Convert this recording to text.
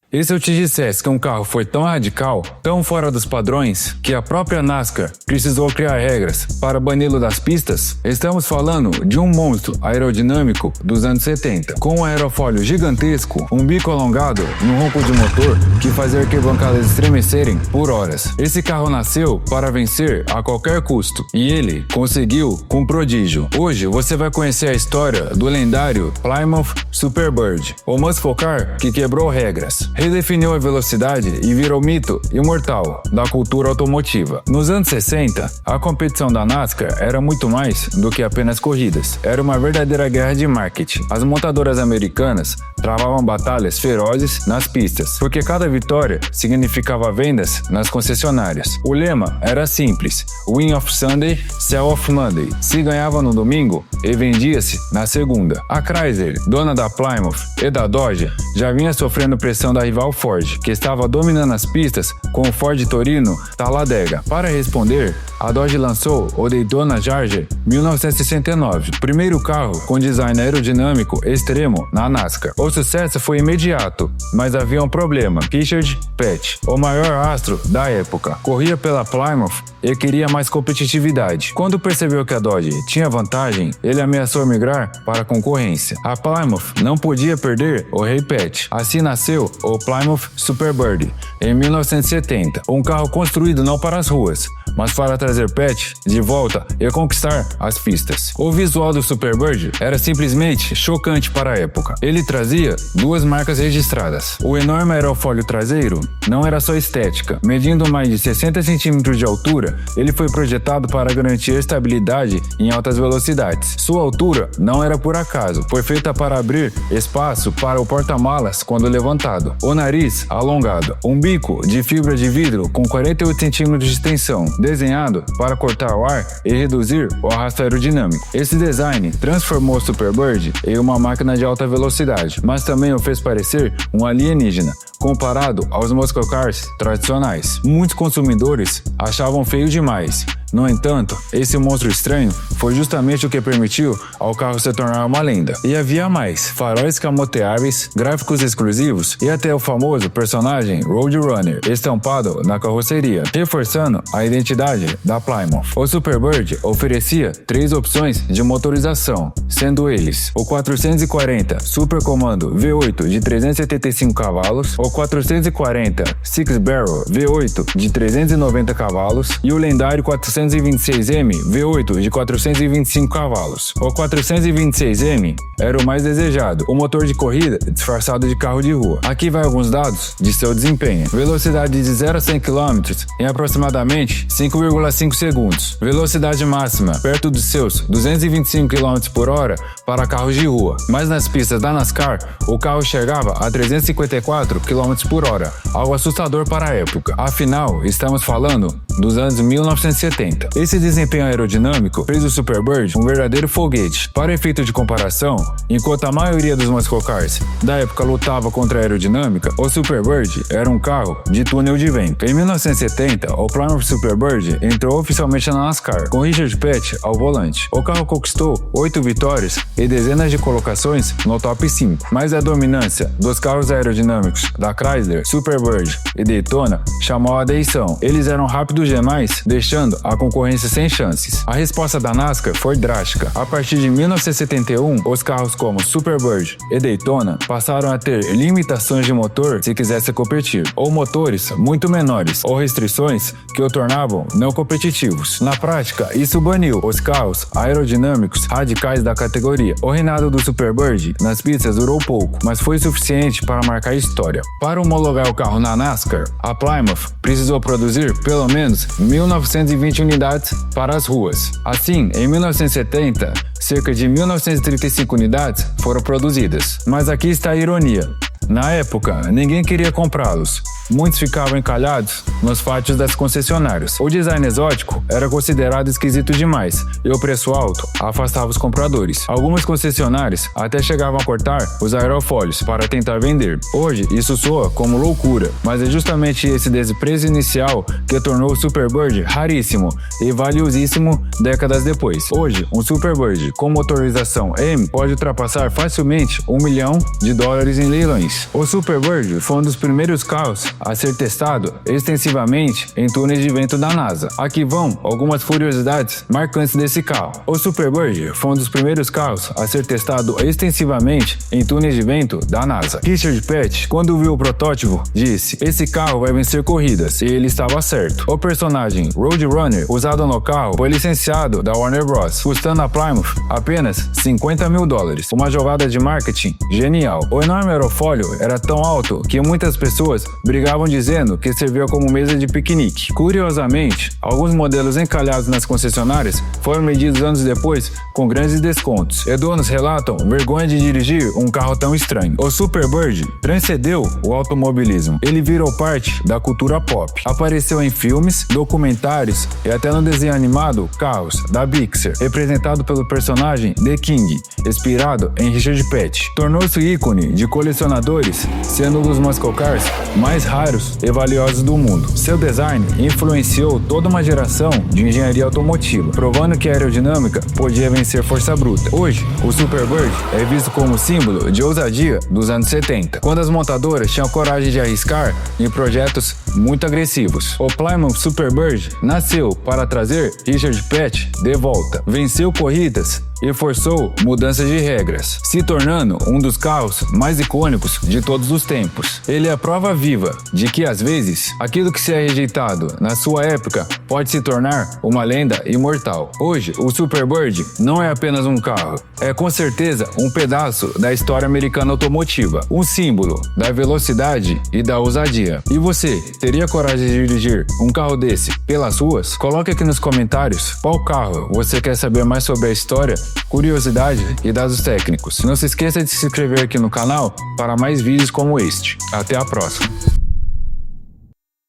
E se eu te dissesse que um carro foi tão radical, tão fora dos padrões, que a própria NASCAR precisou criar regras para bani-lo das pistas? Estamos falando de um monstro aerodinâmico dos anos 70, com um aerofólio gigantesco, um bico alongado e um ronco de motor que fazia arquibancadas estremecerem por horas. Esse carro nasceu para vencer a qualquer custo, e ele conseguiu com prodígio. Hoje você vai conhecer a história do lendário Plymouth Superbird, o muscle car que quebrou regras, redefiniu a velocidade e virou mito imortal da cultura automotiva. Nos anos 60, a competição da NASCAR era muito mais do que apenas corridas. Era uma verdadeira guerra de marketing. As montadoras americanas travavam batalhas ferozes nas pistas, porque cada vitória significava vendas nas concessionárias. O lema era simples: Win of Sunday, Sell of Monday. Se ganhava no domingo e vendia-se na segunda. A Chrysler, dona da Plymouth e da Dodge, já vinha sofrendo pressão da rival Ford, que estava dominando as pistas com o Ford Torino Talladega. Para responder, a Dodge lançou o Daytona Charger 1969, primeiro carro com design aerodinâmico extremo na NASCAR. O sucesso foi imediato, mas havia um problema. Richard Petty, o maior astro da época, corria pela Plymouth e queria mais competitividade. Quando percebeu que a Dodge tinha vantagem, ele ameaçou migrar para a concorrência. A Plymouth não podia perder o Rei Petty. Assim nasceu o Plymouth Superbird em 1970, um carro construído não para as ruas, mas para trazer Petty de volta e conquistar as pistas. O visual do Superbird era simplesmente chocante para a época. Ele trazia duas marcas registradas. O enorme aerofólio traseiro não era só estética. Medindo mais de 60 centímetros de altura, ele foi projetado para garantir estabilidade em altas velocidades. Sua altura não era por acaso, foi feita para abrir espaço para o porta-malas quando levantado. O nariz alongado, um bico de fibra de vidro com 48 centímetros de extensão, desenhado para cortar o ar e reduzir o arrasto aerodinâmico. Esse design transformou o Superbird em uma máquina de alta velocidade, mas também o fez parecer um alienígena, comparado aos muscle cars tradicionais. Muitos consumidores achavam feio demais. No entanto, esse monstro estranho foi justamente o que permitiu ao carro se tornar uma lenda. E havia mais: faróis camoteáveis, gráficos exclusivos e até o famoso personagem Roadrunner estampado na carroceria, reforçando a identidade da Plymouth. O Superbird oferecia 3 opções de motorização, sendo eles o 440 Super Comando V8 de 375 cavalos, o 440 Six Barrel V8 de 390 cavalos e o lendário 426M V8 de 425 cavalos. O 426M era o mais desejado, o motor de corrida disfarçado de carro de rua. Aqui vai alguns dados de seu desempenho. Velocidade de 0 a 100 km em aproximadamente 5,5 segundos. Velocidade máxima perto dos seus 225 km por hora para carros de rua. Mas nas pistas da NASCAR, o carro chegava a 354 km por hora, algo assustador para a época. Afinal, estamos falando dos anos 1970. Esse desempenho aerodinâmico fez o Superbird um verdadeiro foguete. Para efeito de comparação, enquanto a maioria dos muscle cars da época lutava contra a aerodinâmica, o Superbird era um carro de túnel de vento. Em 1970, o Plymouth Superbird entrou oficialmente na NASCAR, com Richard Petty ao volante. O carro conquistou 8 vitórias e dezenas de colocações no top 5, mas a dominância dos carros aerodinâmicos da Chrysler, Superbird e Daytona chamou a atenção. Eles eram rápidos demais, deixando a concorrência sem chances. A resposta da NASCAR foi drástica. A partir de 1971, os carros como Superbird e Daytona passaram a ter limitações de motor se quisesse competir, ou motores muito menores, ou restrições que o tornavam não competitivos. Na prática, isso baniu os carros aerodinâmicos radicais da categoria. O reinado do Superbird nas pistas durou pouco, mas foi suficiente para marcar história. Para homologar o carro na NASCAR, a Plymouth precisou produzir pelo menos 1920 unidades para as ruas. Assim, em 1970, cerca de 1935 unidades foram produzidas. Mas aqui está a ironia. Na época, ninguém queria comprá-los. Muitos ficavam encalhados nos pátios das concessionárias. O design exótico era considerado esquisito demais e o preço alto afastava os compradores. Algumas concessionárias até chegavam a cortar os aerofólios para tentar vender. Hoje, isso soa como loucura, mas é justamente esse desprezo inicial que tornou o Superbird raríssimo e valiosíssimo décadas depois. Hoje, um Superbird com motorização M pode ultrapassar facilmente $1 milhão em leilões. Superbirds. O Superbird foi um dos primeiros carros a ser testado extensivamente em túneis de vento da NASA. Aqui vão algumas curiosidades marcantes desse carro. O Superbird foi um dos primeiros carros a ser testado extensivamente em túneis de vento da NASA. Richard Petty, quando viu o protótipo, disse: "Esse carro vai vencer corridas", e ele estava certo. O personagem Roadrunner usado no carro foi licenciado da Warner Bros., custando a Plymouth apenas $50 mil. Uma jogada de marketing genial. O enorme aerofólio era tão alto que muitas pessoas brigavam dizendo que servia como mesa de piquenique. Curiosamente, alguns modelos encalhados nas concessionárias foram vendidos anos depois com grandes descontos, e donos relatam vergonha de dirigir um carro tão estranho. O Superbird transcendeu o automobilismo. Ele virou parte da cultura pop. Apareceu em filmes, documentários e até no desenho animado Carros, da Pixar, representado pelo personagem The King, inspirado em Richard Petty. Tornou-se ícone de colecionadores, sendo um dos muscle cars mais raros e valiosos do mundo. Seu design influenciou toda uma geração de engenharia automotiva, provando que a aerodinâmica podia vencer força bruta. Hoje, o Superbird é visto como símbolo de ousadia dos anos 70, quando as montadoras tinham coragem de arriscar em projetos muito agressivos. O Plymouth Superbird nasceu para trazer Richard Petty de volta. Venceu corridas e forçou mudanças de regras, se tornando um dos carros mais icônicos de todos os tempos. Ele é a prova viva de que, às vezes, aquilo que se é rejeitado na sua época pode se tornar uma lenda imortal. Hoje, o Superbird não é apenas um carro, é com certeza um pedaço da história americana automotiva, um símbolo da velocidade e da ousadia. E você, teria coragem de dirigir um carro desse pelas ruas? Coloque aqui nos comentários qual carro você quer saber mais sobre a história, curiosidade e dados técnicos. Não se esqueça de se inscrever aqui no canal para mais vídeos como este. Até a próxima!